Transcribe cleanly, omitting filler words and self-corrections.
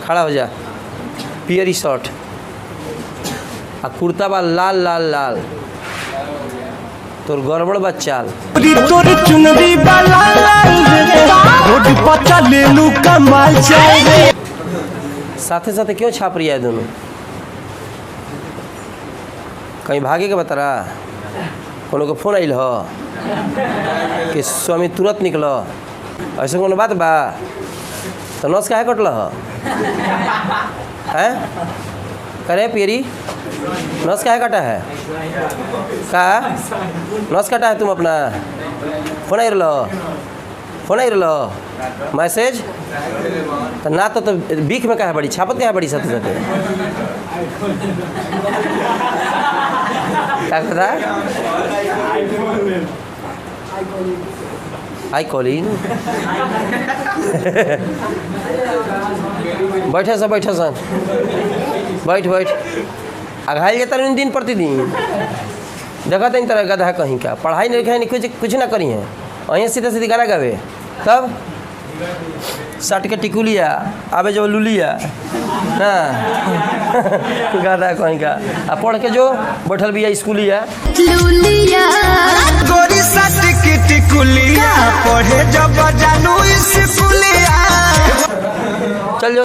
खड़ा हो जा। पियरी शर्ट आ कुर्ता बा लाल लाल लाल, तोर गड़बड़ बा चाल। तोर चुनरी बा लाल लाल, रोड पर चले लू कमाल चाल। साथे साथे क्यों छाप रही है दोनों? कहीं भागे के बता रहा? कोनो को फोन आइल हो कि स्वामी तुरंत निकल? ऐसे कोनो बात बा? तो नस काहे कटल है? करे पियरी नस काहे कटा है? का नस कटा है? तुम अपना फोन आई रहो, फोन आई रहो, मैसेज तो ना तो बीख में कहा बड़ी छापत कहा बड़ी साथे साथे क्या कहता है? I calling. बैठे सन बैठे सन, बैठ बैठ। अघाई जाता रही दिन प्रतिदिन, देखा तो इन तरह गधा कहीं का पढ़ाई नहीं लिखाई नहीं कुछ ना करी है, वहीं सीधे सीधे गाना गावे। तब सट के टिकुलिया आवे जो लुलिया हाँ गधा कहीं का। आ पढ़ के जो बैठल भी है स्कूलिया गोरी सट की टिकुलिया पढ़े जब जानू स्कूलिया। चल जो